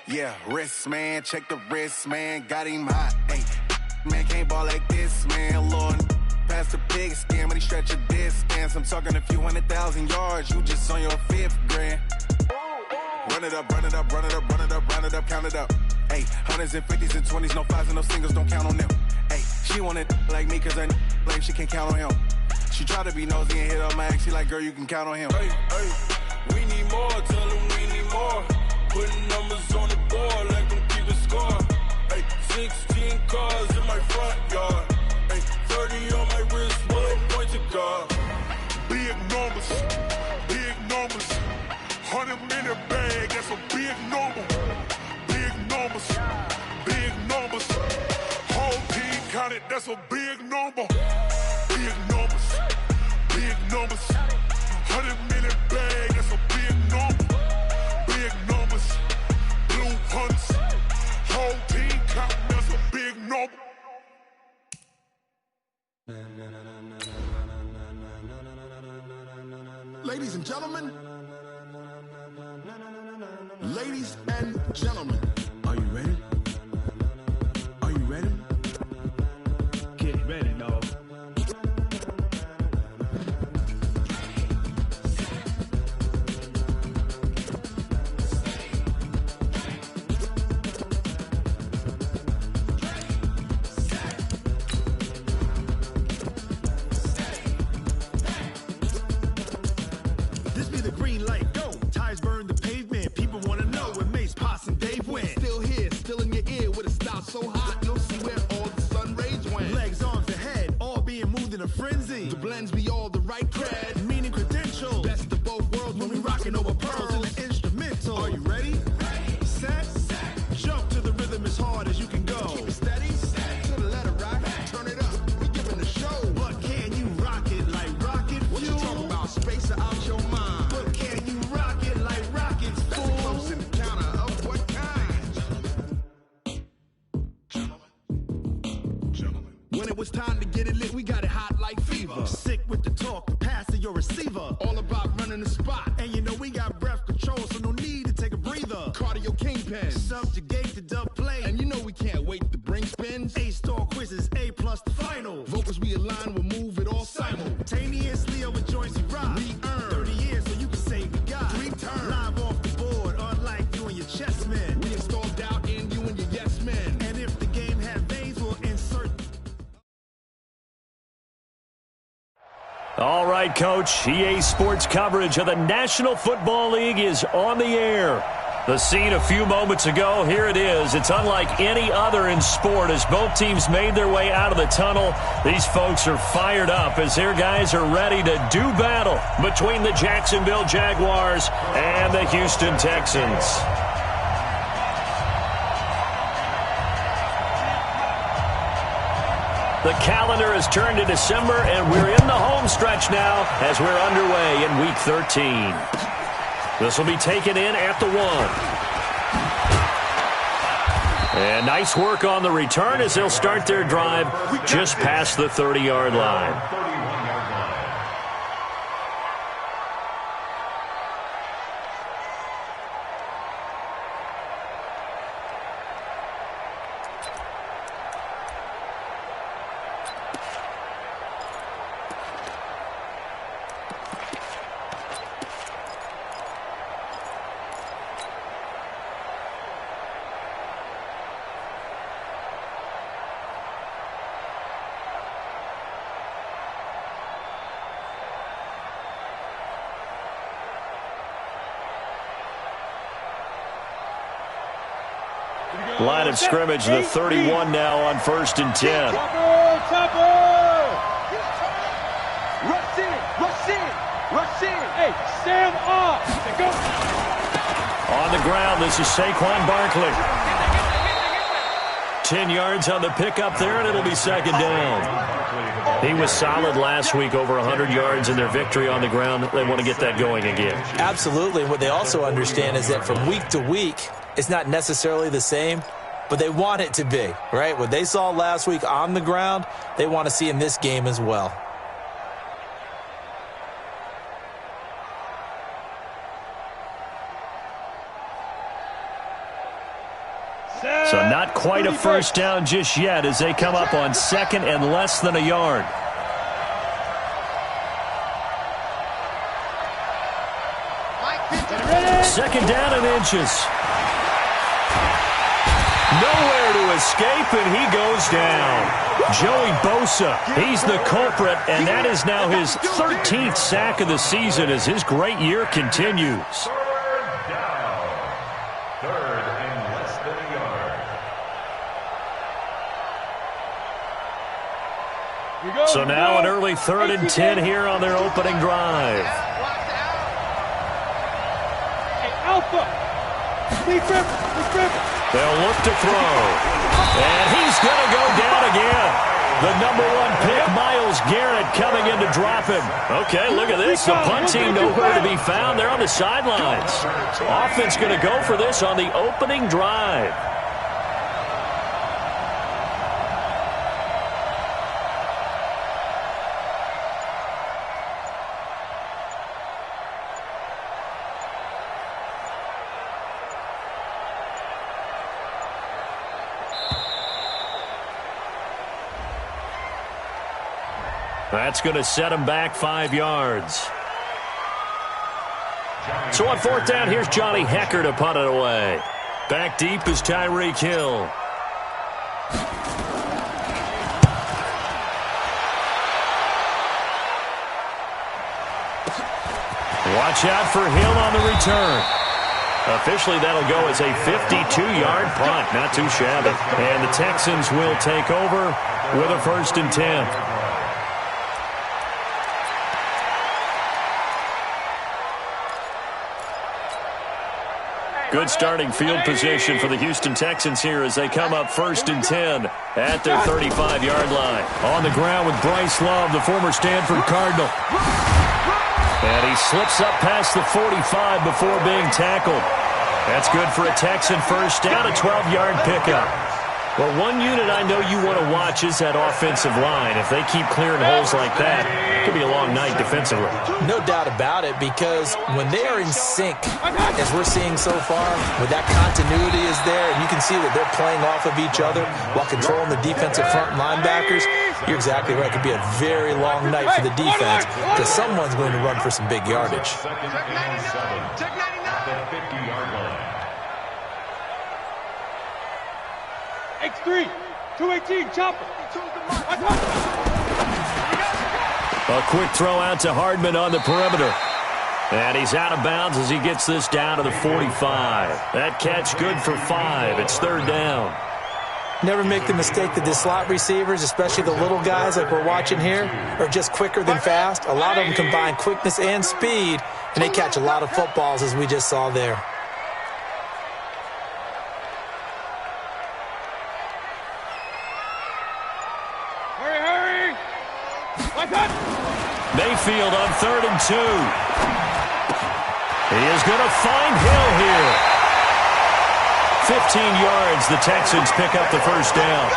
Yeah, wrist, man, check the wrist, man, got him hot. Hey, man, can't ball like this, man, Lord. Past the pig skin, but he stretch a distance. I'm talking a few 100,000 yards, you just on your 5th grand. Run it up, run it up, run it up, run it up, run it up, count it up. Hey, hundreds and 50s and 20s, no 5s and no singles, don't count on them. Hey, she want it like me, cause her like she can't count on him. She try to be nosy and hit up my ex, she like, girl, you can count on him. Hey, hey, we need more, tell them we need more. Putting numbers on the board, like them keep a score. Hey, 16 cars in my front yard. Hey, 30 on my wrist, one point to guard. Big numbers, 100 in the bag, that's a big number. Big numbers, whole team counted, that's a big number. Big numbers, 100 in the bag, that's a big number. Big numbers, blue hunts, whole team counting, that's a big number. Ladies and gentlemen, are you ready? Are you ready? Get ready, dog. This be the green light, go. Tires burn the pavement. People want to know where Mace, Pops, and Dave went. Still here, still in your ear with a style so hot, you'll see where all the sun rays went. Legs, arms, and head, all being moved in a frenzy. The blends be all the right cred, meaning credentials. Best of both worlds when we rockin' over pearls in the instrumental. Are you ready? Set, jump to the rhythm as hard as you can go. Keep it steady, to the letter rock, turn it up, we giving the show. But can you rock it like rocket fuel? What you talking about, space out your mind? But can you rock it like rockets, fool? That's close in the counter of what kind? Gentlemen. When it was time to get it lit, we got it hot like fever. Sick with the talk, the pass to your receiver. All about running the spot. And you know we got breath control, so no need to take a breather. Cardio kingpin, subjugate the dub play. And you know we can't wait to bring spins. A-star quizzes, A+ the final. Vocals we align, we'll move it all simultaneously over joints we rock. We earn 30 years, so you can say we got 3 turns. Live off the board, unlike you and your chess men. We install doubt in you and your yes men. And if the game had veins, we'll insert. All right, Coach. EA Sports coverage of the National Football League is on the air. The scene a few moments ago, here it is. It's unlike any other in sport as both teams made their way out of the tunnel. These folks are fired up as their guys are ready to do battle between the Jacksonville Jaguars and the Houston Texans. The calendar has turned to December, and we're in the home stretch now as we're underway in Week 13. This will be taken in at the 1. And nice work on the return as they'll start their drive just past the 30-yard line. Line of scrimmage, the 31 now on 1st and 10. Rush in. Hey, stand off. Go. On the ground, this is Saquon Barkley. 10 yards on the pickup there, and it'll be 2nd down. He was solid last week, over 100 yards in their victory on the ground. They want to get that going again. Absolutely. What they also understand is that from week to week, it's not necessarily the same, but they want it to be, right? What they saw last week on the ground, they want to see in this game as well. So not quite a first down just yet as they come up on second and less than a yard. Second down and inches. Nowhere to escape, and he goes down. Joey Bosa, he's the culprit, and that is now his 13th sack of the season as his great year continues. Third and less than a yard. So now an early 3rd and 10 here on their opening drive. They'll look to throw. And he's going to go down again. The #1 pick, Myles Garrett, coming in to drop him. Okay, look at this. The punt team nowhere to be found. They're on the sidelines. Offense going to go for this on the opening drive. That's going to set him back 5 yards. So on 4th down, here's Johnny Hecker to punt it away. Back deep is Tyreek Hill. Watch out for Hill on the return. Officially, that'll go as a 52-yard punt. Not too shabby. And the Texans will take over with a 1st and 10. Good starting field position for the Houston Texans here as they come up 1st and 10 at their 35-yard line. On the ground with Bryce Love, the former Stanford Cardinal. And he slips up past the 45 before being tackled. That's good for a Texan first down, a 12-yard pickup. Well, one unit I know you want to watch is that offensive line. If they keep clearing holes like that, it could be a long night defensively. No doubt about it, because when they are in sync, as we're seeing so far, when that continuity is there, and you can see that they're playing off of each other while controlling the defensive front linebackers, you're exactly right. It could be a very long night for the defense because someone's going to run for some big yardage. Check 99. At the 50-yard line. X3, 218, chopper. A quick throw out to Hardman on the perimeter. And he's out of bounds as he gets this down to the 45. That catch good for 5. It's 3rd down. Never make the mistake that the slot receivers, especially the little guys like we're watching here, are just quicker than fast. A lot of them combine quickness and speed, and they catch a lot of footballs as we just saw there. Mayfield on 3rd and 2. He is going to find Hill here. 15 yards, the Texans pick up the first down.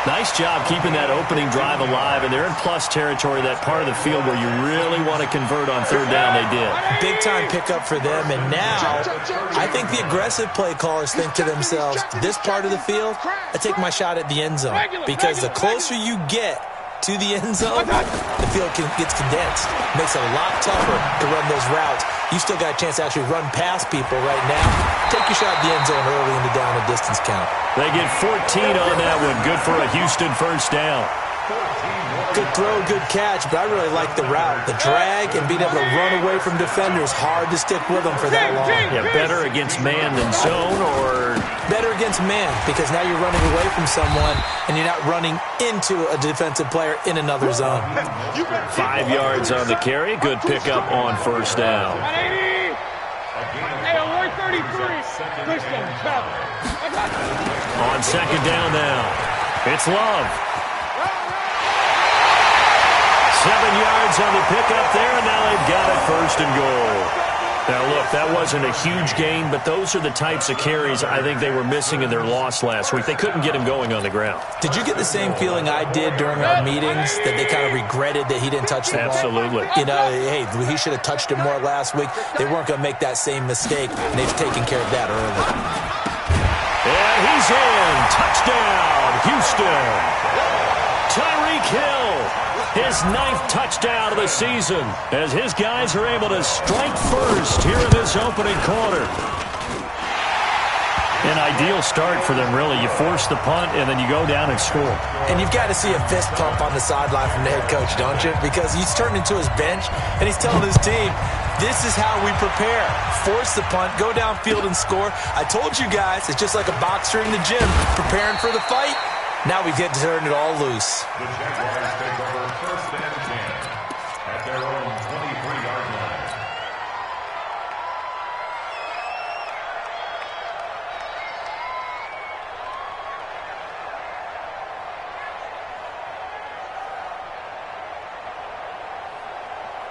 Nice job keeping that opening drive alive, and they're in plus territory, that part of the field where you really want to convert on 3rd down. They did. Big-time pickup for them, and now I think the aggressive play callers think to themselves, this part of the field, I take my shot at the end zone, because the closer you get to the end zone, the field gets condensed. Makes it a lot tougher to run those routes. You still got a chance to actually run past people right now. Take your shot at the end zone early in the down and distance count. They get 14 on that one. Good for a Houston first down. Good throw, good catch, but I really like the route. The drag and being able to run away from defenders, hard to stick with them for that long. Yeah, better against man than zone, or? Better against man, because now you're running away from someone and you're not running into a defensive player in another zone. 5 yards on the carry. Good pickup on first down. On 2nd down now, it's Love. 7 yards on the pickup there, and now they've got it 1st and goal. Now, look, that wasn't a huge gain, but those are the types of carries I think they were missing in their loss last week. They couldn't get him going on the ground. Did you get the same feeling I did during our meetings, that they kind of regretted that he didn't touch the ball? Absolutely. You know, hey, he should have touched it more last week. They weren't going to make that same mistake, and they've taken care of that early. And he's in. Touchdown, Houston. Tyreek Hill, his 9th touchdown of the season, as his guys are able to strike first here in this opening quarter. An ideal start for them, really. You force the punt, and then you go down and score. And you've got to see a fist pump on the sideline from the head coach, don't you? Because he's turned into his bench, and he's telling his team, this is how we prepare. Force the punt, go downfield and score. I told you guys, it's just like a boxer in the gym preparing for the fight. Now we get to turn it all loose. The Jaguars take over 1st and 10 at their own 23-yard line.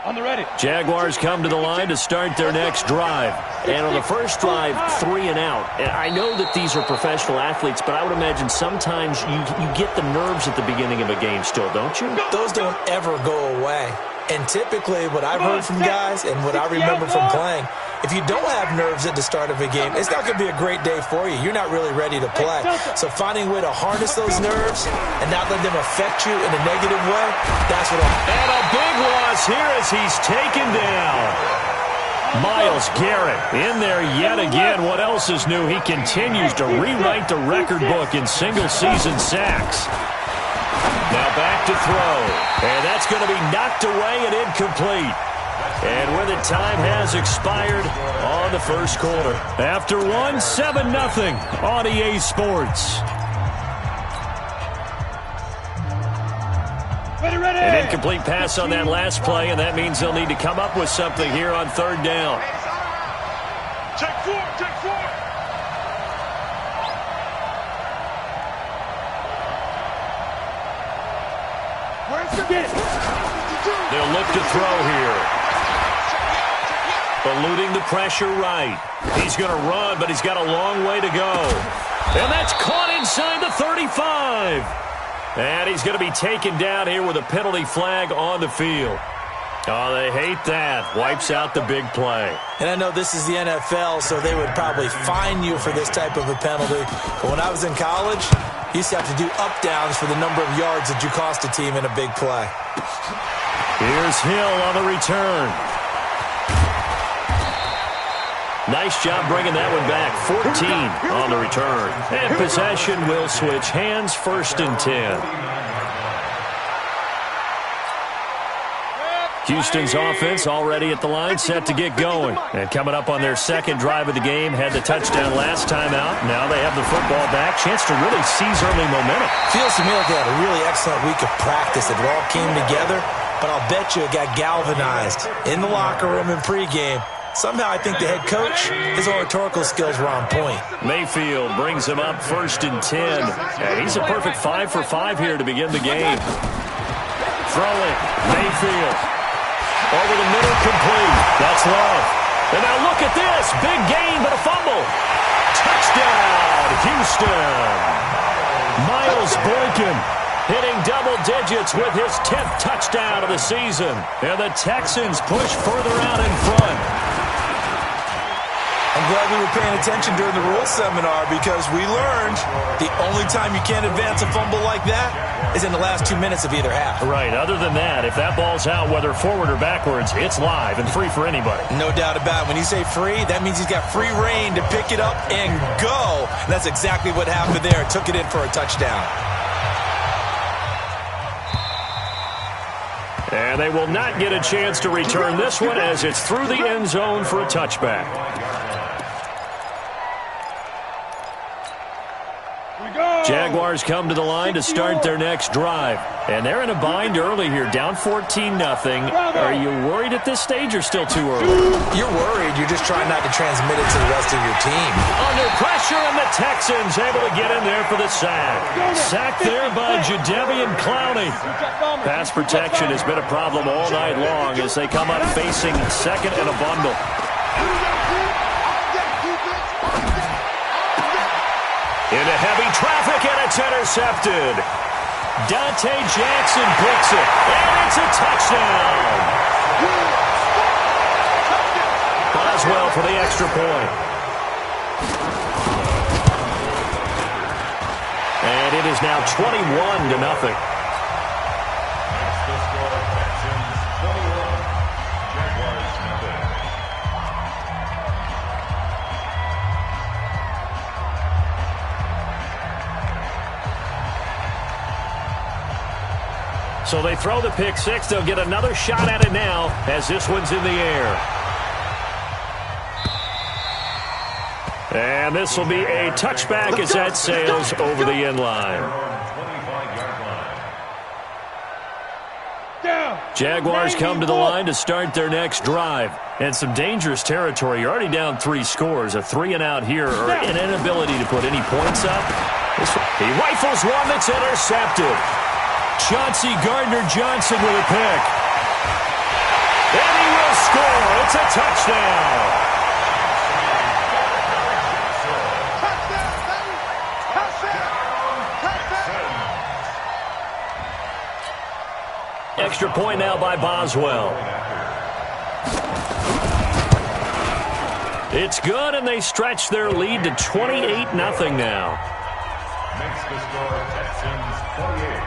On the ready. Jaguars come to the line to start their next drive. And on the first drive, 3 and out. And I know that these are professional athletes, but I would imagine sometimes you get the nerves at the beginning of a game still, don't you? Those don't ever go away. And typically what I've heard from guys and what I remember from playing, if you don't have nerves at the start of a game, it's not going to be a great day for you. You're not really ready to play. So finding a way to harness those nerves and not let them affect you in a negative way, that's what I'm... And a big loss here as he's taken down. Myles Garrett in there yet again. What else is new? He continues to rewrite the record book in single-season sacks. Now back to throw. And that's going to be knocked away and incomplete. And with it, time has expired on the first quarter. After one, 7-0 on EA Sports. Ready. An incomplete pass on that last play, and that means they'll need to come up with something here on 3rd down. Take four. They'll look to throw here. Eluding the pressure right. He's going to run, but he's got a long way to go. And that's caught inside the 35. And he's going to be taken down here with a penalty flag on the field. Oh, they hate that. Wipes out the big play. And I know this is the NFL, so they would probably fine you for this type of a penalty. But when I was in college, you used to have to do up-downs for the number of yards that you cost a team in a big play. Here's Hill on the return. Nice job bringing that one back. 14 on the return. And possession will switch hands, 1st and 10. Houston's offense already at the line, set to get going. And coming up on their 2nd drive of the game, had the touchdown last time out. Now they have the football back. Chance to really seize early momentum. Feels to me like they had a really excellent week of practice. It all came together, but I'll bet you it got galvanized in the locker room and pregame. Somehow I think the head coach, his oratorical skills were on point. Mayfield brings him up 1st and 10. And he's a perfect 5 for 5 here to begin the game. Throwing, Mayfield. Over the middle, complete. That's Love. And now look at this. Big gain, but a fumble. Touchdown, Houston. Myles Boykin hitting double digits with his 10th touchdown of the season. And the Texans push further out in front. I'm glad we were paying attention during the rules seminar because we learned the only time you can't advance a fumble like that is in the last 2 minutes of either half. Right. Other than that, if that ball's out, whether forward or backwards, it's live and free for anybody. No doubt about it. When you say free, that means he's got free reign to pick it up and go. And that's exactly what happened there. Took it in for a touchdown. And they will not get a chance to return this one as it's through the end zone for a touchback. Jaguars come to the line to start their next drive. And they're in a bind early here, down 14-0. Are you worried at this stage or still too early? You're worried. You're just trying not to transmit it to the rest of your team. Under pressure, and the Texans able to get in there for the sack. Sacked there by Jadeveon Clowney. Pass protection has been a problem all night long as they come up facing 2nd and a bundle. Into heavy traffic, and it's intercepted. Dante Jackson picks it, and it's a touchdown. Boswell for the extra point. is now 21-0. So they throw the pick six. They'll get another shot at it now as this one's in the air. And this will be a touchback as that sails over the end line. Jaguars come to the line to start their next drive. And some dangerous territory. You're already down 3 scores. A 3-and-out here or an inability to put any points up. He rifles one that's intercepted. Chauncey Gardner-Johnson with a pick. And he will score. It's a touchdown. Extra point now by Boswell. It's good, and they stretch their lead to 28-0 now. Makes the score Texans 28.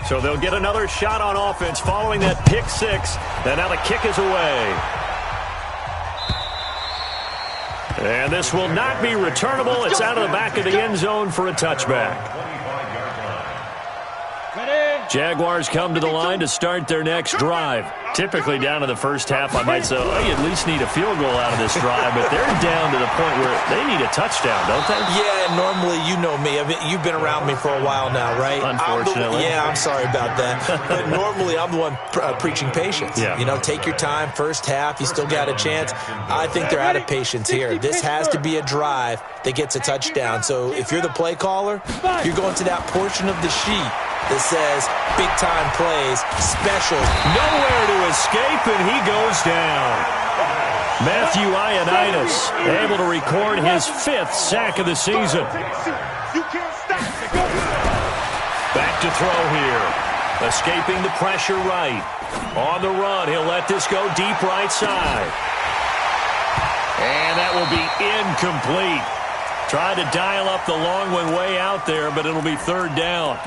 So they'll get another shot on offense following that pick six. And now the kick is away. And this will not be returnable. It's out of the back of the end zone for a touchback. Jaguars come to the line to start their next drive. Typically down to the first half, I might say, oh, you at least need a field goal out of this drive, but they're down to the point where they need a touchdown, don't they? Yeah, normally, you know me. I mean, you've been around me for a while now, right? Unfortunately. I'm sorry about that. But normally, I'm the one preaching patience. Yeah. You know, take your time, first half, you still got a chance. I think they're out of patience here. This has to be a drive that gets a touchdown. So if you're the play caller, you're going to that portion of the sheet that says big-time plays, special. Nowhere to escape, and he goes down. Matthew Ioannidis able to record his 5th sack of the season. Back to throw here. Escaping the pressure right. On the run, he'll let this go deep right side. And that will be incomplete. Tried to dial up the long one way out there, but it'll be 3rd down.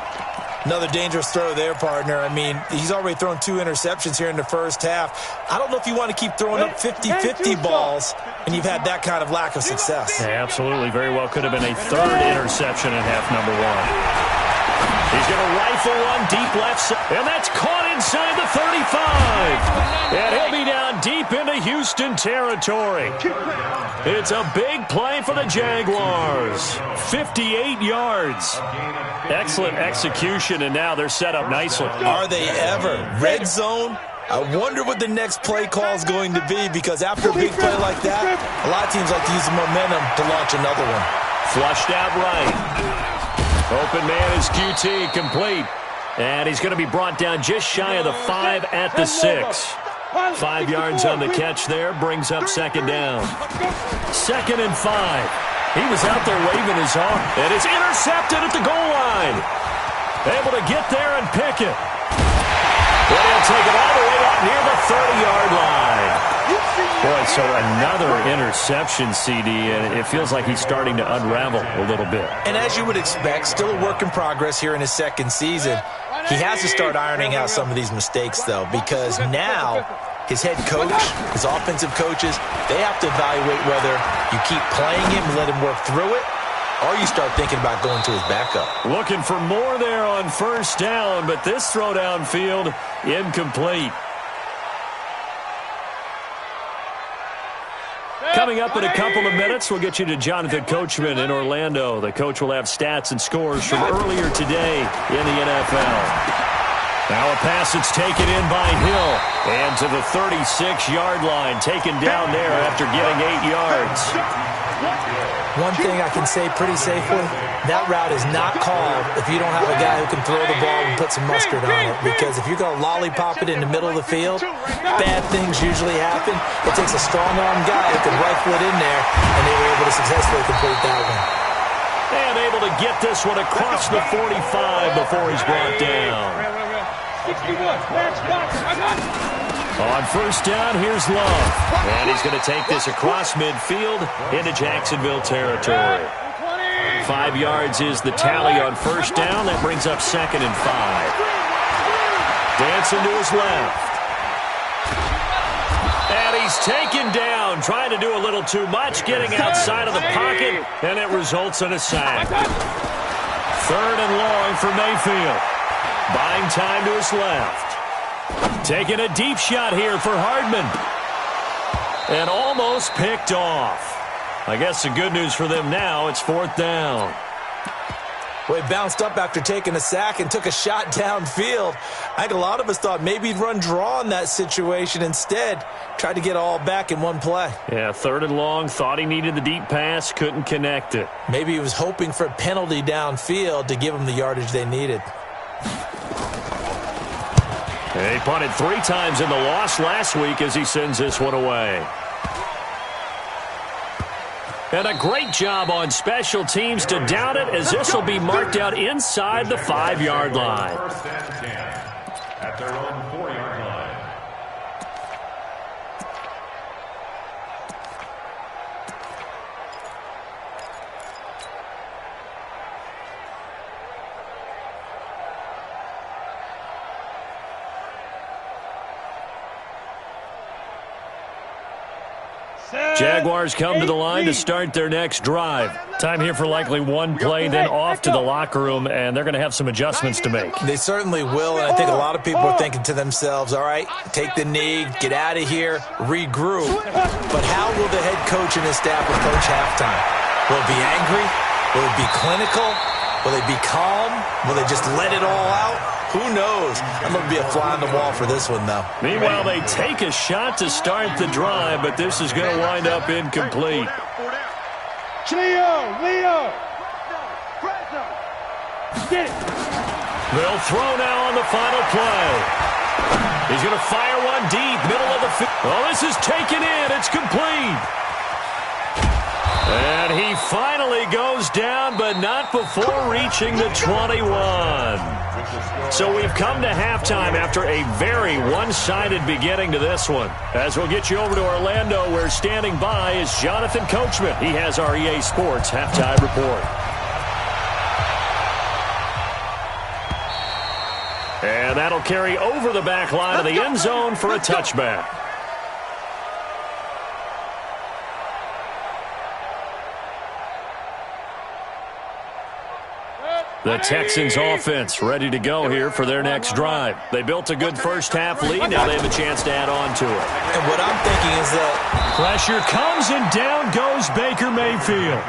Another dangerous throw there, partner. I mean, he's already thrown 2 interceptions here in the first half. I don't know if you want to keep throwing up 50-50 balls, and you've had that kind of lack of success. Yeah, absolutely. Very well could have been a 3rd interception in half number 1. He's going to rifle one deep left side, and that's caught inside the 35. And he'll be down deep into Houston territory. It's a big play for the Jaguars. 58 yards. Excellent execution, and now they're set up nicely. Are they ever? Red zone? I wonder what the next play call is going to be, because after a big play like that, a lot of teams like to use the momentum to launch another one. Flushed out right. Open man is QT, complete. And he's going to be brought down just shy of the 5 at the 6. 5 yards on the catch there, brings up 2nd down. 2nd and 5. He was out there waving his arm, and it's intercepted at the goal line. Able to get there and pick it. Well, he'll take it all the way up near the 30-yard line. Boy, so another interception, CD, and it feels like he's starting to unravel a little bit. And as you would expect, still a work in progress here in his 2nd season. He has to start ironing out some of these mistakes, though, because now his head coach, his offensive coaches, they have to evaluate whether you keep playing him and let him work through it, or you start thinking about going to his backup. Looking for more there on 1st down, but this throw downfield, incomplete. Coming up in a couple of minutes, we'll get you to Jonathan Coachman in Orlando. The coach will have stats and scores from earlier today in the NFL. Now a pass that's taken in by Hill. And to the 36-yard line, taken down there after getting 8 yards. One thing I can say pretty safely, that route is not called if you don't have a guy who can throw the ball and put some mustard on it. Because if you're going to lollipop it in the middle of the field, bad things usually happen. It takes a strong-arm guy who can rifle it in there, and they were able to successfully complete that one. And able to get this one across the 45 before he's brought down. 61, match box, On first down, here's Love. And he's going to take this across midfield into Jacksonville territory. 5 yards is the tally on first down. That brings up 2nd and 5. Dancing to his left. And he's taken down, trying to do a little too much, getting outside of the pocket, and it results in a sack. 3rd and long for Mayfield. Buying time to his left. Taking a deep shot here for Hardman. And almost picked off. I guess the good news for them now, it's 4th down. Well, he bounced up after taking a sack and took a shot downfield. I think a lot of us thought maybe he'd run draw in that situation. Instead, tried to get it all back in one play. Yeah, 3rd and long, thought he needed the deep pass, couldn't connect it. Maybe he was hoping for a penalty downfield to give him the yardage they needed. He punted 3 times in the loss last week as he sends this one away. And a great job on special teams to down it, as this will be marked out inside the 5-yard line. First and 10 at their own 4-yard line. Jaguars come to the line to start their next drive. Time here for likely one play, then off to the locker room, and they're going to have some adjustments to make. They certainly will, and I think a lot of people are thinking to themselves, all right, take the knee, get out of here, regroup. But how will the head coach and his staff approach halftime? Will it be angry? Will it be clinical? Will they be calm? Will they just let it all out? Who knows? I'm going to be a fly on the wall for this one, though. Meanwhile, they take a shot to start the drive, but this is going to wind up incomplete. Leo! Get it! They'll throw now on the final play. He's going to fire one deep, middle of the field. Oh, this is taken in. It's complete. And he finally goes down, but not before reaching the 21. So we've come to halftime after a very one-sided beginning to this one. As we'll get you over to Orlando, where standing by is Jonathan Coachman. He has our EA Sports Halftime Report. And that'll carry over the back line of the end zone for a touchback. The Texans offense ready to go here for their next drive. They built a good first half lead. Now they have a chance to add on to it. And what I'm thinking is that pressure comes and down goes Baker Mayfield.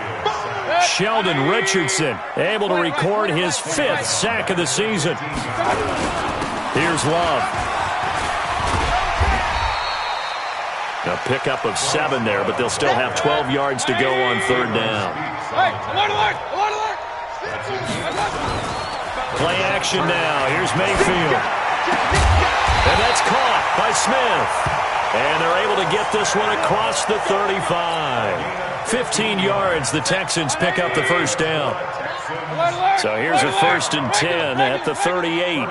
Sheldon Richardson able to record his 5th sack of the season. Here's Love. A pickup of 7 there, but they'll still have 12 yards to go on 3rd down. Play action now. Here's Mayfield. And that's caught by Smith. And they're able to get this one across the 35. 15 yards. The Texans pick up the first down. So here's a 1st and 10 at the 38.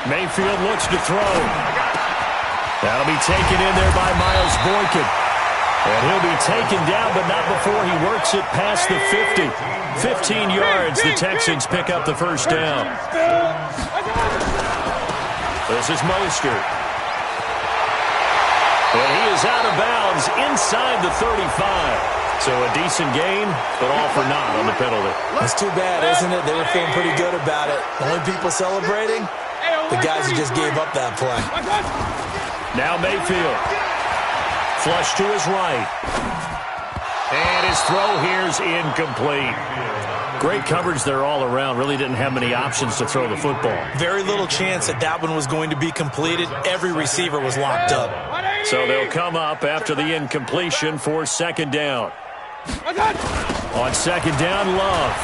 Mayfield looks to throw. That'll be taken in there by Miles Boykin. And he'll be taken down, but not before he works it past the 50. 15 yards, the Texans pick up the first down. This is Mostert. And he is out of bounds inside the 35. So a decent gain, but all for naught on the penalty. That's too bad, isn't it? They were feeling pretty good about it. The only people celebrating, the guys who just gave up that play. Now Mayfield. Flush to his right. And his throw here's incomplete. Great coverage there all around. Really didn't have many options to throw the football. Very little chance that that one was going to be completed. Every receiver was locked up. So they'll come up after the incompletion for 2nd down. On 2nd down, Love.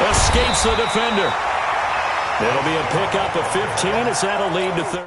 Escapes the defender. It'll be a pickup of 15 as that'll lead to 30.